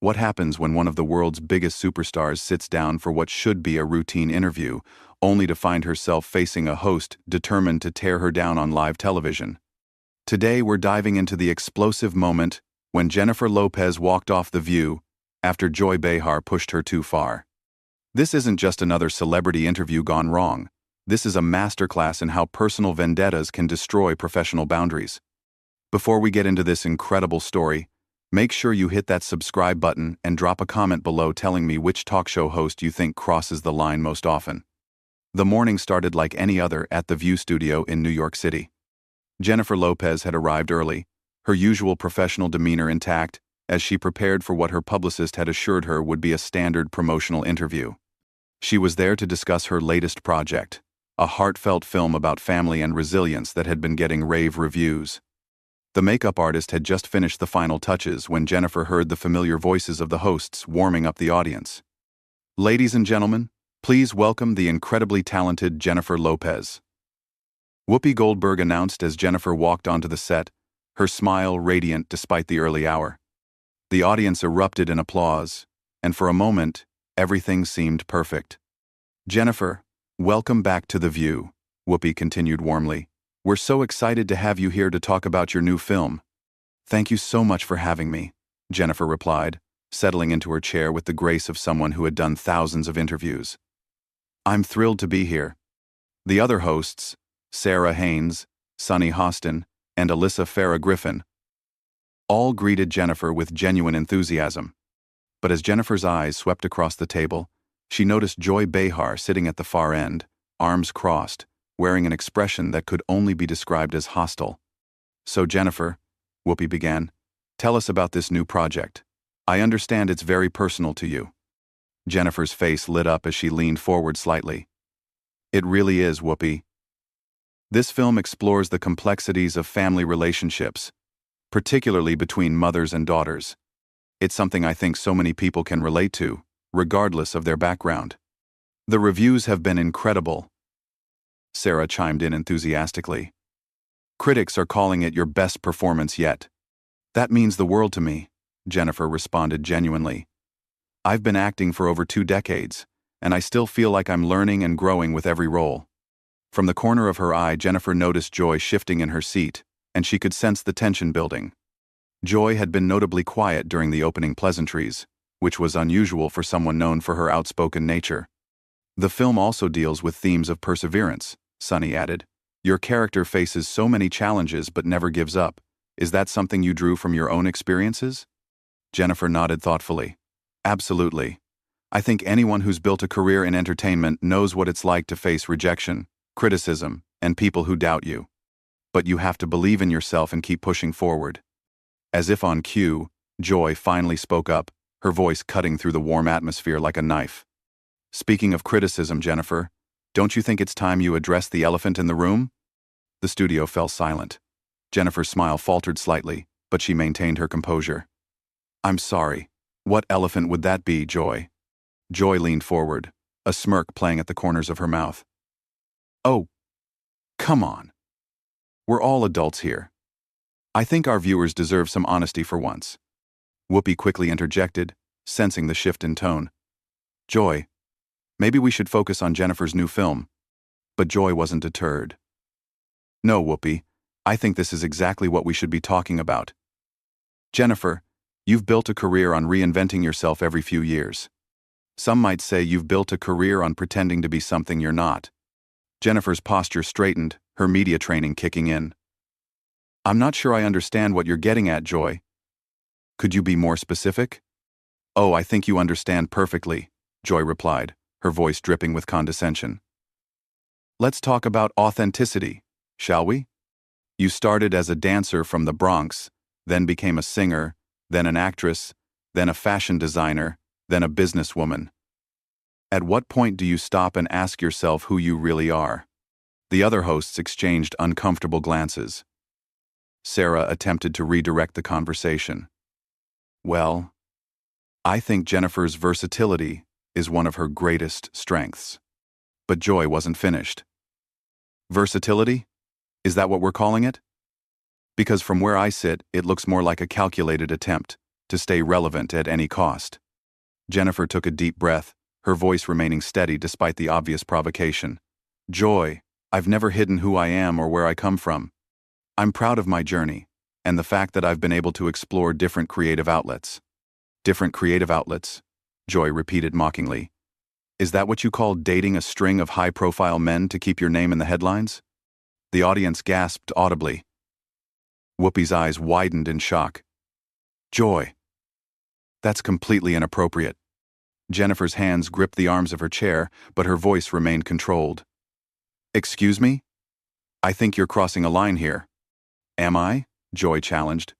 What happens when one of the world's biggest superstars sits down for what should be a routine interview, only to find herself facing a host determined to tear her down on live television? Today we're diving into the explosive moment when Jennifer Lopez walked off The View after Joy Behar pushed her too far. This isn't just another celebrity interview gone wrong. This is a masterclass in how personal vendettas can destroy professional boundaries. Before we get into this incredible story, make sure you hit that subscribe button and drop a comment below telling me which talk show host you think crosses the line most often. The morning started like any other at the View studio in New York City. Jennifer Lopez had arrived early, her usual professional demeanor intact, as she prepared for what her publicist had assured her would be a standard promotional interview. She was there to discuss her latest project, a heartfelt film about family and resilience that had been getting rave reviews. The makeup artist had just finished the final touches when Jennifer heard the familiar voices of the hosts warming up the audience. "Ladies and gentlemen, please welcome the incredibly talented Jennifer Lopez." Whoopi Goldberg announced as Jennifer walked onto the set, her smile radiant despite the early hour. The audience erupted in applause, and for a moment, everything seemed perfect. "Jennifer, welcome back to The View," Whoopi continued warmly. "We're so excited to have you here to talk about your new film." "Thank you so much for having me," Jennifer replied, settling into her chair with the grace of someone who had done thousands of interviews. "I'm thrilled to be here." The other hosts, Sarah Haynes, Sunny Hostin, and Alyssa Farah Griffin, all greeted Jennifer with genuine enthusiasm. But as Jennifer's eyes swept across the table, she noticed Joy Behar sitting at the far end, arms crossed, wearing an expression that could only be described as hostile. "So Jennifer," Whoopi began, "tell us about this new project. I understand it's very personal to you." Jennifer's face lit up as she leaned forward slightly. "It really is, Whoopi. This film explores the complexities of family relationships, particularly between mothers and daughters. It's something I think so many people can relate to, regardless of their background." "The reviews have been incredible," Sarah chimed in enthusiastically. "Critics are calling it your best performance yet." "That means the world to me," Jennifer responded genuinely. "I've been acting for over 2 decades, and I still feel like I'm learning and growing with every role." From the corner of her eye, Jennifer noticed Joy shifting in her seat, and she could sense the tension building. Joy had been notably quiet during the opening pleasantries, which was unusual for someone known for her outspoken nature. "The film also deals with themes of perseverance," Sunny added. "Your character faces so many challenges but never gives up. Is that something you drew from your own experiences?" Jennifer nodded thoughtfully. "Absolutely. I think anyone who's built a career in entertainment knows what it's like to face rejection, criticism, and people who doubt you. But you have to believe in yourself and keep pushing forward." As if on cue, Joy finally spoke up, her voice cutting through the warm atmosphere like a knife. "Speaking of criticism, Jennifer, don't you think it's time you address the elephant in the room?" The studio fell silent. Jennifer's smile faltered slightly, but she maintained her composure. "I'm sorry. What elephant would that be, Joy?" Joy leaned forward, a smirk playing at the corners of her mouth. "Oh, come on. We're all adults here. I think our viewers deserve some honesty for once." Whoopi quickly interjected, sensing the shift in tone. "Joy, maybe we should focus on Jennifer's new film." But Joy wasn't deterred. "No, Whoopi, I think this is exactly what we should be talking about. Jennifer, you've built a career on reinventing yourself every few years. Some might say you've built a career on pretending to be something you're not." Jennifer's posture straightened, her media training kicking in. "I'm not sure I understand what you're getting at, Joy. Could you be more specific?" "Oh, I think you understand perfectly," Joy replied, her voice dripping with condescension. "Let's talk about authenticity, shall we? You started as a dancer from the Bronx, then became a singer, then an actress, then a fashion designer, then a businesswoman. At what point do you stop and ask yourself who you really are?" The other hosts exchanged uncomfortable glances. Sarah attempted to redirect the conversation. "Well, I think Jennifer's versatility is one of her greatest strengths." But Joy wasn't finished. "Versatility? Is that what we're calling it? Because from where I sit, it looks more like a calculated attempt to stay relevant at any cost. Jennifer took a deep breath, her voice remaining steady despite the obvious provocation. Joy, I've never hidden who I am or where I come from. I'm proud of my journey, and the fact that I've been able to explore different creative outlets. Different creative outlets? Joy repeated mockingly. Is that what you call dating a string of high-profile men to keep your name in the headlines? The audience gasped audibly. Whoopi's eyes widened in shock. Joy. That's completely inappropriate. Jennifer's hands gripped the arms of her chair, but her voice remained controlled. Excuse me? I think you're crossing a line here. Am I? Joy challenged.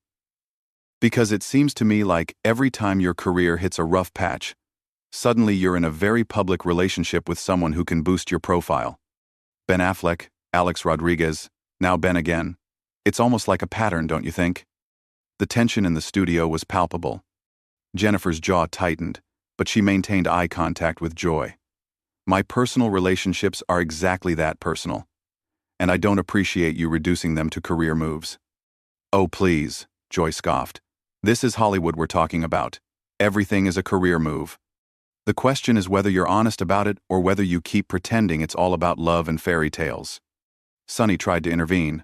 Because it seems to me like every time your career hits a rough patch, suddenly you're in a very public relationship with someone who can boost your profile. Ben Affleck, Alex Rodriguez, now Ben again. It's almost like a pattern, don't you think? The tension in the studio was palpable. Jennifer's jaw tightened, but she maintained eye contact with Joy. My personal relationships are exactly that personal, and I don't appreciate you reducing them to career moves. Oh, please, Joy scoffed. This is Hollywood we're talking about. Everything is a career move. The question is whether you're honest about it or whether you keep pretending it's all about love and fairy tales. Sunny tried to intervene.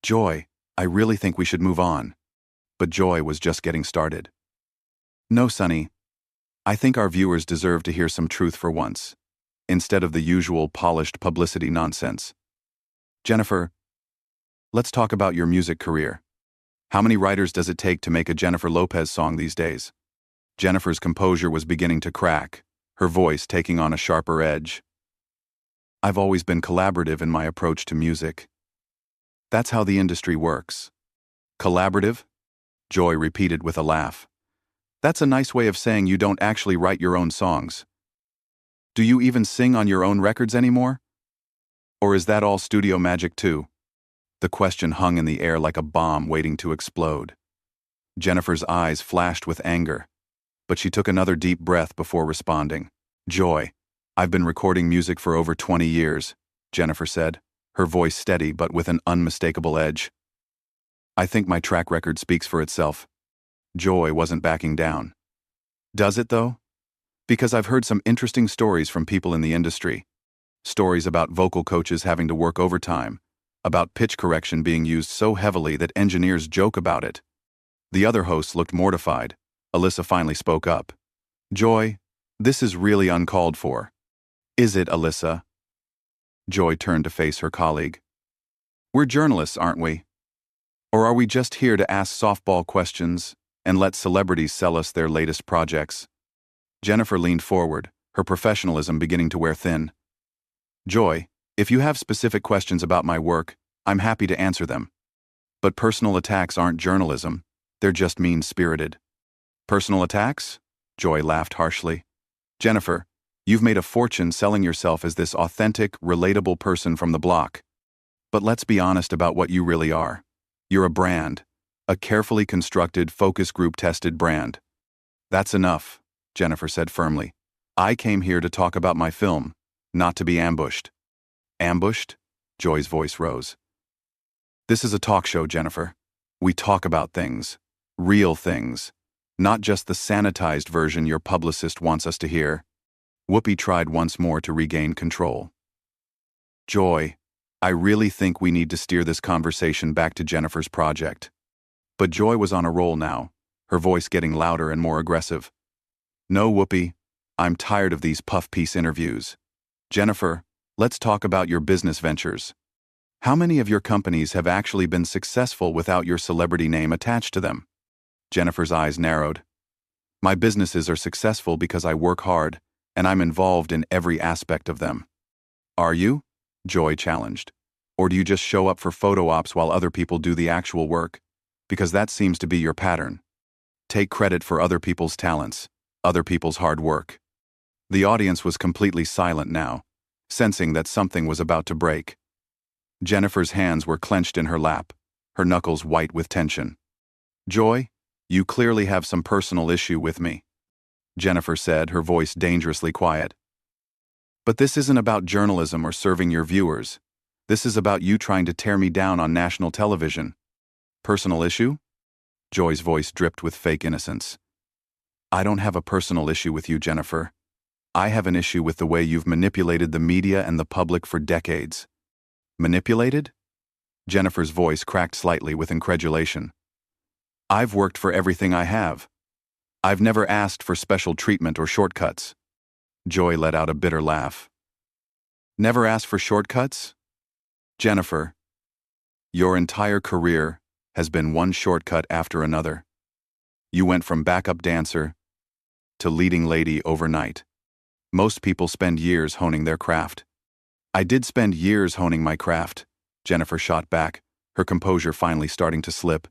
Joy, I really think we should move on. But Joy was just getting started. No, Sunny. I think our viewers deserve to hear some truth for once, instead of the usual polished publicity nonsense. Jennifer, let's talk about your music career. How many writers does it take to make a Jennifer Lopez song these days? Jennifer's composure was beginning to crack, her voice taking on a sharper edge. I've always been collaborative in my approach to music. That's how the industry works. Collaborative? Joy repeated with a laugh. That's a nice way of saying you don't actually write your own songs. Do you even sing on your own records anymore? Or is that all studio magic too? The question hung in the air like a bomb waiting to explode. Jennifer's eyes flashed with anger, but she took another deep breath before responding. Joy, I've been recording music for over 20 years, Jennifer said, her voice steady but with an unmistakable edge. I think my track record speaks for itself. Joy wasn't backing down. Does it, though? Because I've heard some interesting stories from people in the industry. Stories about vocal coaches having to work overtime, about pitch correction being used so heavily that engineers joke about it. The other hosts looked mortified. Alyssa finally spoke up. Joy, this is really uncalled for. Is it, Alyssa? Joy turned to face her colleague. We're journalists, aren't we? Or are we just here to ask softball questions and let celebrities sell us their latest projects? Jennifer leaned forward, her professionalism beginning to wear thin. Joy, if you have specific questions about my work, I'm happy to answer them. But personal attacks aren't journalism, they're just mean-spirited. Personal attacks? Joy laughed harshly. Jennifer, you've made a fortune selling yourself as this authentic, relatable person from the block. But let's be honest about what you really are. You're a brand, a carefully constructed, focus group-tested brand. That's enough, Jennifer said firmly. I came here to talk about my film, not to be ambushed. Ambushed? Joy's voice rose. This is a talk show, Jennifer. We talk about things. Real things. Not just the sanitized version your publicist wants us to hear. Whoopi tried once more to regain control. Joy, I really think we need to steer this conversation back to Jennifer's project. But Joy was on a roll now, her voice getting louder and more aggressive. No, Whoopi, I'm tired of these puff-piece interviews. Jennifer, let's talk about your business ventures. How many of your companies have actually been successful without your celebrity name attached to them? Jennifer's eyes narrowed. My businesses are successful because I work hard, and I'm involved in every aspect of them. Are you? Joy challenged. Or do you just show up for photo ops while other people do the actual work? Because that seems to be your pattern. Take credit for other people's talents, other people's hard work. The audience was completely silent now, sensing that something was about to break. Jennifer's hands were clenched in her lap, her knuckles white with tension. Joy, you clearly have some personal issue with me, Jennifer said, her voice dangerously quiet. But this isn't about journalism or serving your viewers. This is about you trying to tear me down on national television. Personal issue? Joy's voice dripped with fake innocence. I don't have a personal issue with you, Jennifer. I have an issue with the way you've manipulated the media and the public for decades. Manipulated? Jennifer's voice cracked slightly with incredulation. I've worked for everything I have. I've never asked for special treatment or shortcuts. Joy let out a bitter laugh. Never asked for shortcuts? Jennifer, your entire career has been one shortcut after another. You went from backup dancer to leading lady overnight. Most people spend years honing their craft. I did spend years honing my craft, Jennifer shot back, her composure finally starting to slip.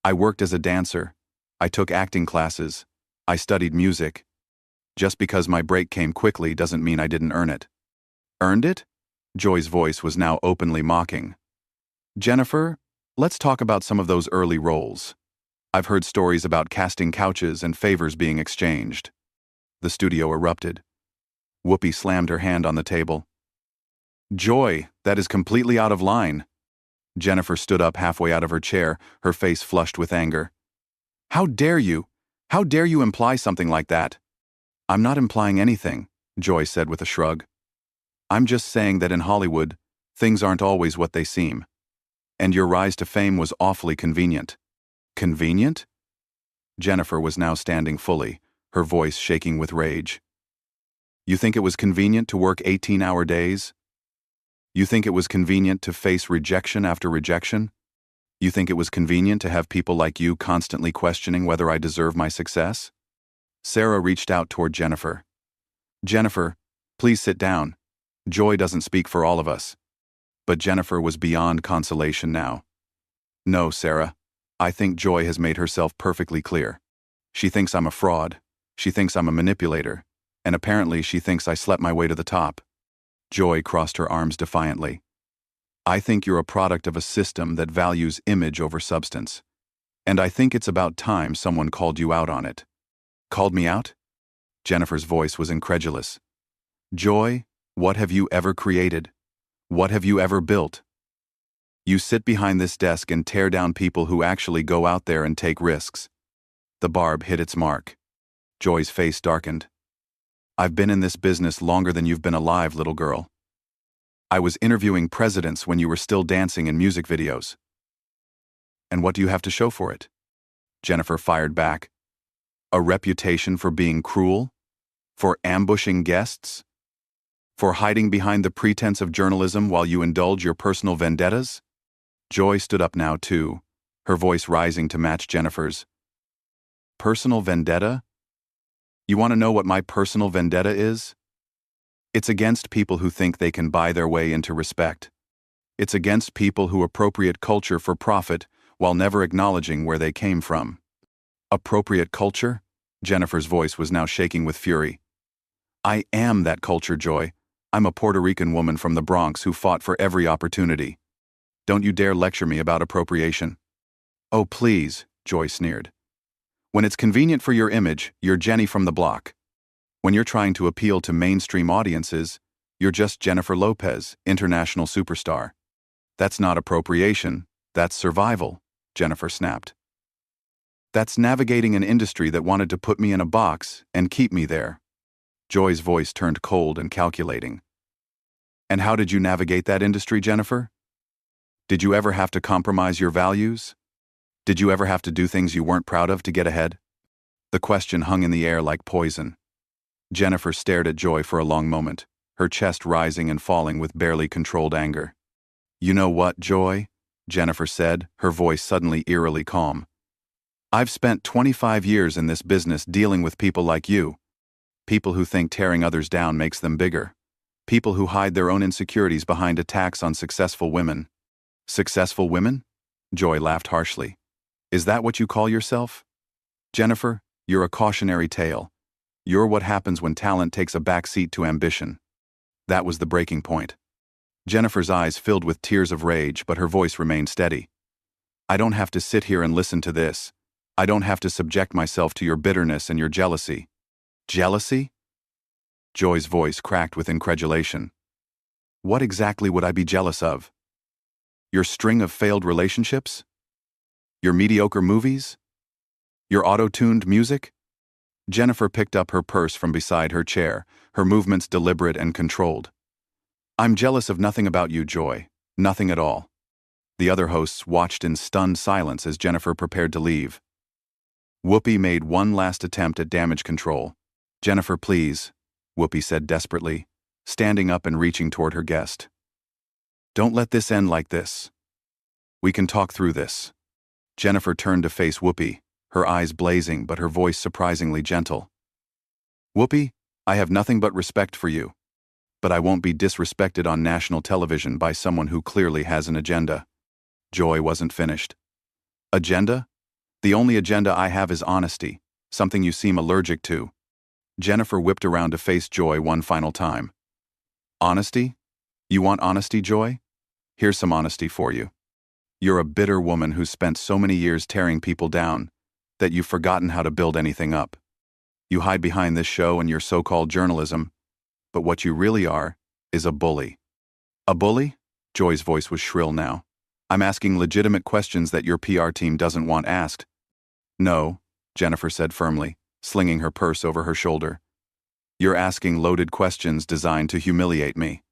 I worked as a dancer. I took acting classes. I studied music. Just because my break came quickly doesn't mean I didn't earn it. Earned it? Joy's voice was now openly mocking. Jennifer, let's talk about some of those early roles. I've heard stories about casting couches and favors being exchanged. The studio erupted. Whoopi slammed her hand on the table. Joy, that is completely out of line. Jennifer stood up halfway out of her chair, her face flushed with anger. How dare you? How dare you imply something like that? I'm not implying anything, Joy said with a shrug. I'm just saying that in Hollywood, things aren't always what they seem. And your rise to fame was awfully convenient. Convenient? Jennifer was now standing fully, her voice shaking with rage. You think it was convenient to work 18-hour days? You think it was convenient to face rejection after rejection? You think it was convenient to have people like you constantly questioning whether I deserve my success? Sarah reached out toward Jennifer. Jennifer, please sit down. Joy doesn't speak for all of us. But Jennifer was beyond consolation now. No, Sarah. I think Joy has made herself perfectly clear. She thinks I'm a fraud. She thinks I'm a manipulator. And apparently she thinks I slept my way to the top. Joy crossed her arms defiantly. I think you're a product of a system that values image over substance. And I think it's about time someone called you out on it. Called me out? Jennifer's voice was incredulous. Joy, what have you ever created? What have you ever built? You sit behind this desk and tear down people who actually go out there and take risks. The barb hit its mark. Joy's face darkened. I've been in this business longer than you've been alive, little girl. I was interviewing presidents when you were still dancing in music videos. And what do you have to show for it? Jennifer fired back. A reputation for being cruel? For ambushing guests? For hiding behind the pretense of journalism while you indulge your personal vendettas? Joy stood up now too, her voice rising to match Jennifer's. Personal vendetta? You want to know what my personal vendetta is? It's against people who think they can buy their way into respect. It's against people who appropriate culture for profit while never acknowledging where they came from. Appropriate culture? Jennifer's voice was now shaking with fury. I am that culture, Joy. I'm a Puerto Rican woman from the Bronx who fought for every opportunity. Don't you dare lecture me about appropriation. Oh, please, Joy sneered. When it's convenient for your image, you're Jenny from the block. When you're trying to appeal to mainstream audiences, you're just Jennifer Lopez, international superstar. That's not appropriation, that's survival, Jennifer snapped. That's navigating an industry that wanted to put me in a box and keep me there. Joy's voice turned cold and calculating. And how did you navigate that industry, Jennifer? Did you ever have to compromise your values? Did you ever have to do things you weren't proud of to get ahead? The question hung in the air like poison. Jennifer stared at Joy for a long moment, her chest rising and falling with barely controlled anger. You know what, Joy? Jennifer said, her voice suddenly eerily calm. I've spent 25 years in this business dealing with people like you. People who think tearing others down makes them bigger. People who hide their own insecurities behind attacks on successful women. Successful women? Joy laughed harshly. Is that what you call yourself? Jennifer, you're a cautionary tale. You're what happens when talent takes a back seat to ambition. That was the breaking point. Jennifer's eyes filled with tears of rage, but her voice remained steady. I don't have to sit here and listen to this. I don't have to subject myself to your bitterness and your jealousy. Jealousy? Joy's voice cracked with incredulation. What exactly would I be jealous of? Your string of failed relationships? Your mediocre movies? Your auto-tuned music? Jennifer picked up her purse from beside her chair, her movements deliberate and controlled. I'm jealous of nothing about you, Joy. Nothing at all. The other hosts watched in stunned silence as Jennifer prepared to leave. Whoopi made one last attempt at damage control. Jennifer, please, Whoopi said desperately, standing up and reaching toward her guest. Don't let this end like this. We can talk through this. Jennifer turned to face Whoopi, her eyes blazing but her voice surprisingly gentle. Whoopi, I have nothing but respect for you. But I won't be disrespected on national television by someone who clearly has an agenda. Joy wasn't finished. Agenda? The only agenda I have is honesty, something you seem allergic to. Jennifer whipped around to face Joy one final time. Honesty? You want honesty, Joy? Here's some honesty for you. You're a bitter woman who's spent so many years tearing people down that you've forgotten how to build anything up. You hide behind this show and your so-called journalism, but what you really are is a bully. A bully? Joy's voice was shrill now. I'm asking legitimate questions that your PR team doesn't want asked. No, Jennifer said firmly, slinging her purse over her shoulder. You're asking loaded questions designed to humiliate me.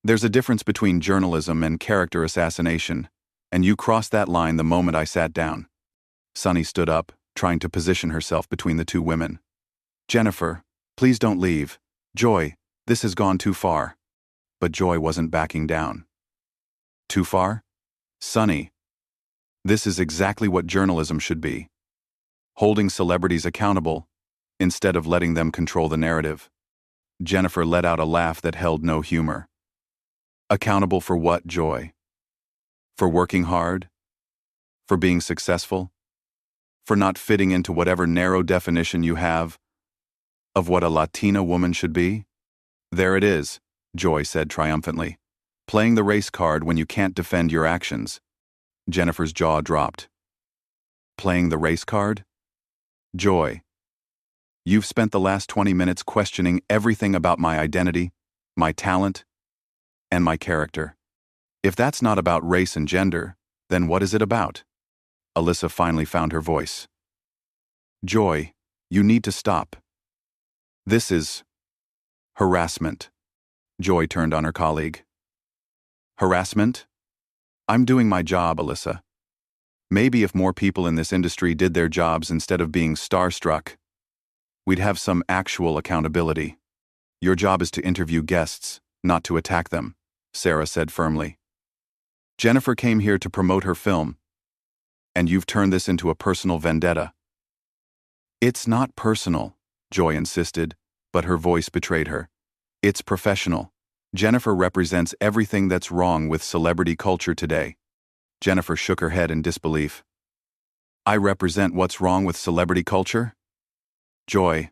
There's a difference between journalism and character assassination, and you crossed that line the moment I sat down. Sunny stood up, trying to position herself between the two women. Jennifer, please don't leave. Joy, this has gone too far. But Joy wasn't backing down. Too far? Sunny. This is exactly what journalism should be. Holding celebrities accountable, instead of letting them control the narrative. Jennifer let out a laugh that held no humor. Accountable for what, Joy? For working hard? For being successful? For not fitting into whatever narrow definition you have of what a Latina woman should be? There it is, Joy said triumphantly. Playing the race card when you can't defend your actions. Jennifer's jaw dropped. Playing the race card? Joy, you've spent the last 20 minutes questioning everything about my identity, my talent, and my character. If that's not about race and gender, then what is it about? Alyssa finally found her voice. Joy, you need to stop. This is harassment. Joy turned on her colleague. Harassment? I'm doing my job, Alyssa. Maybe if more people in this industry did their jobs instead of being starstruck, we'd have some actual accountability. Your job is to interview guests, not to attack them, Sarah said firmly. Jennifer came here to promote her film, and you've turned this into a personal vendetta. It's not personal, Joy insisted, but her voice betrayed her. It's professional. Jennifer represents everything that's wrong with celebrity culture today. Jennifer shook her head in disbelief. I represent what's wrong with celebrity culture? Joy,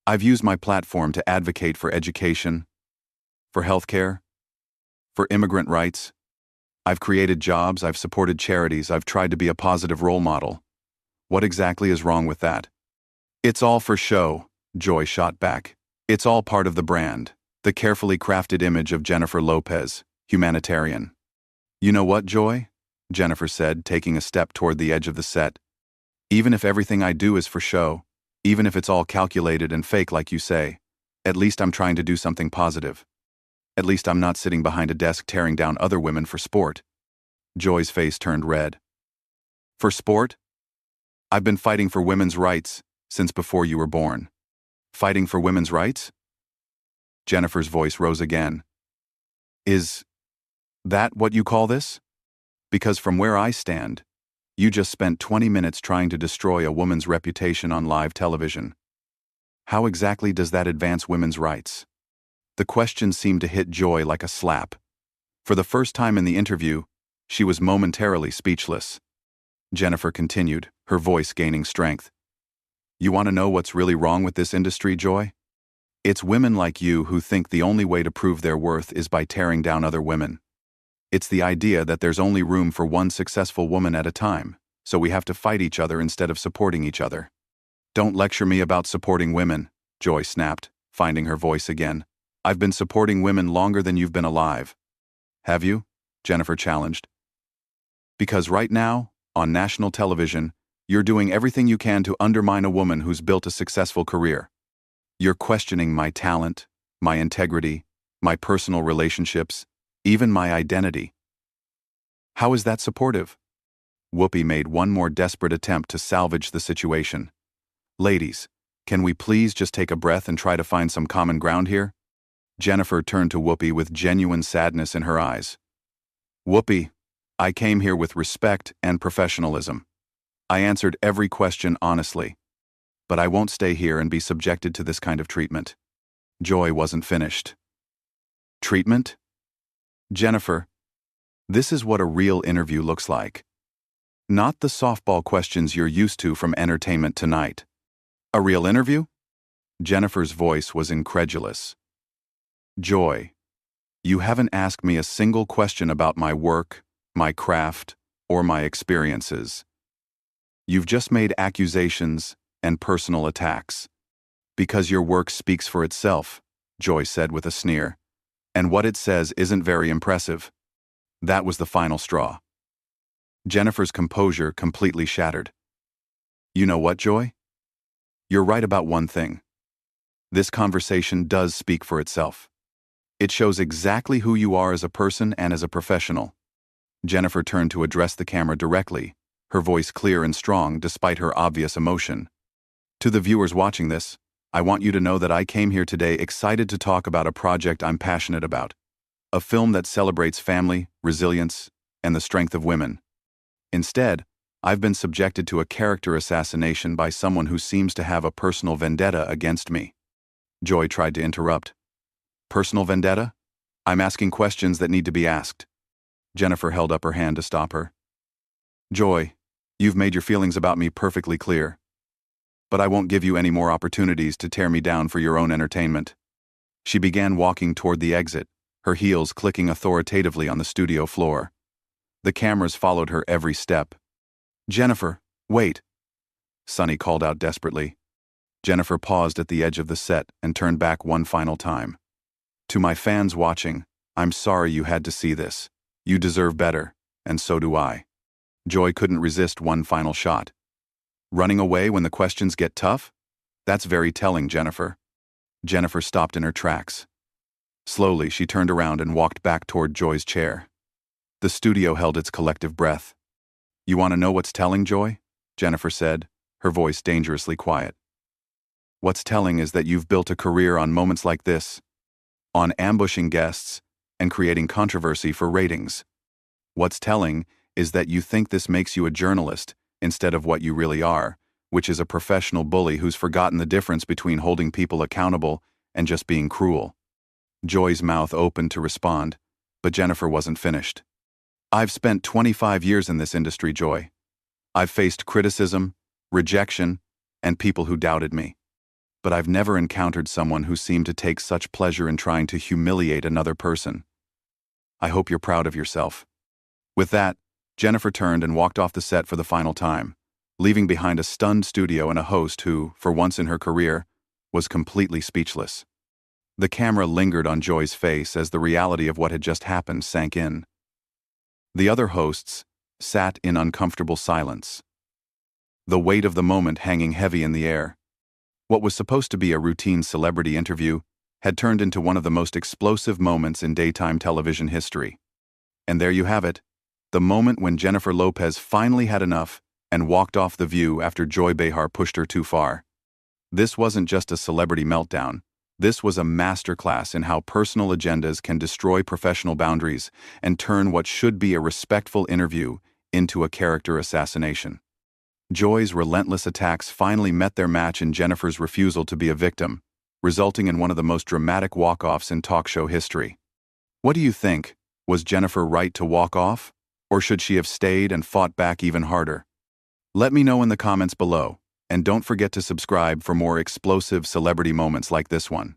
I've used my platform to advocate for education, for healthcare, for immigrant rights. I've created jobs, I've supported charities, I've tried to be a positive role model. What exactly is wrong with that? It's all for show, Joy shot back. It's all part of the brand, the carefully crafted image of Jennifer Lopez, humanitarian. You know what, Joy? Jennifer said, taking a step toward the edge of the set. Even if everything I do is for show, even if it's all calculated and fake like you say, at least I'm trying to do something positive. At least I'm not sitting behind a desk tearing down other women for sport. Joy's face turned red. For sport? I've been fighting for women's rights since before you were born. Fighting for women's rights? Jennifer's voice rose again. Is that what you call this? Because from where I stand, you just spent 20 minutes trying to destroy a woman's reputation on live television. How exactly does that advance women's rights? The question seemed to hit Joy like a slap. For the first time in the interview, she was momentarily speechless. Jennifer continued, her voice gaining strength. You want to know what's really wrong with this industry, Joy? It's women like you who think the only way to prove their worth is by tearing down other women. It's the idea that there's only room for one successful woman at a time, so we have to fight each other instead of supporting each other. Don't lecture me about supporting women, Joy snapped, finding her voice again. I've been supporting women longer than you've been alive. Have you? Jennifer challenged. Because right now, on national television, You're doing everything you can to undermine a woman who's built a successful career. You're questioning my talent, my integrity, my personal relationships, even my identity. How is that supportive? Whoopi made one more desperate attempt to salvage the situation. Ladies, can we please just take a breath and try to find some common ground here? Jennifer turned to Whoopi with genuine sadness in her eyes. Whoopi, I came here with respect and professionalism. I answered every question honestly. But I won't stay here and be subjected to this kind of treatment. Joy wasn't finished. Treatment? Jennifer, this is what a real interview looks like. Not the softball questions you're used to from Entertainment Tonight. A real interview? Jennifer's voice was incredulous. Joy, you haven't asked me a single question about my work, my craft, or my experiences. You've just made accusations and personal attacks. Because your work speaks for itself, Joy said with a sneer. And what it says isn't very impressive. That was the final straw. Jennifer's composure completely shattered. You know what, Joy? You're right about one thing. This conversation does speak for itself. It shows exactly who you are as a person and as a professional. Jennifer turned to address the camera directly, her voice clear and strong despite her obvious emotion. To the viewers watching this, I want you to know that I came here today excited to talk about a project I'm passionate about. A film that celebrates family, resilience, and the strength of women. Instead, I've been subjected to a character assassination by someone who seems to have a personal vendetta against me. Joy tried to interrupt. Personal vendetta? I'm asking questions that need to be asked. Jennifer held up her hand to stop her. Joy, you've made your feelings about me perfectly clear. But I won't give you any more opportunities to tear me down for your own entertainment. She began walking toward the exit, her heels clicking authoritatively on the studio floor. The cameras followed her every step. Jennifer, wait! Sonny called out desperately. Jennifer paused at the edge of the set and turned back one final time. To my fans watching, I'm sorry you had to see this. You deserve better, and so do I. Joy couldn't resist one final shot. Running away when the questions get tough? That's very telling, Jennifer. Jennifer stopped in her tracks. Slowly, she turned around and walked back toward Joy's chair. The studio held its collective breath. You want to know what's telling, Joy? Jennifer said, her voice dangerously quiet. What's telling is that you've built a career on moments like this, on ambushing guests and creating controversy for ratings. What's telling is that you think this makes you a journalist instead of what you really are, which is a professional bully who's forgotten the difference between holding people accountable and just being cruel. Joy's mouth opened to respond, but Jennifer wasn't finished. I've spent 25 years in this industry, Joy. I've faced criticism, rejection, and people who doubted me. But I've never encountered someone who seemed to take such pleasure in trying to humiliate another person. I hope you're proud of yourself. With that, Jennifer turned and walked off the set for the final time, leaving behind a stunned studio and a host who, for once in her career, was completely speechless. The camera lingered on Joy's face as the reality of what had just happened sank in. The other hosts sat in uncomfortable silence, the weight of the moment hanging heavy in the air. What was supposed to be a routine celebrity interview had turned into one of the most explosive moments in daytime television history. And there you have it, the moment when Jennifer Lopez finally had enough and walked off The View after Joy Behar pushed her too far. This wasn't just a celebrity meltdown. This was a masterclass in how personal agendas can destroy professional boundaries and turn what should be a respectful interview into a character assassination. Joy's relentless attacks finally met their match in Jennifer's refusal to be a victim, resulting in one of the most dramatic walk-offs in talk show history. What do you think? Was Jennifer right to walk off? Or should she have stayed and fought back even harder? Let me know in the comments below, and don't forget to subscribe for more explosive celebrity moments like this one.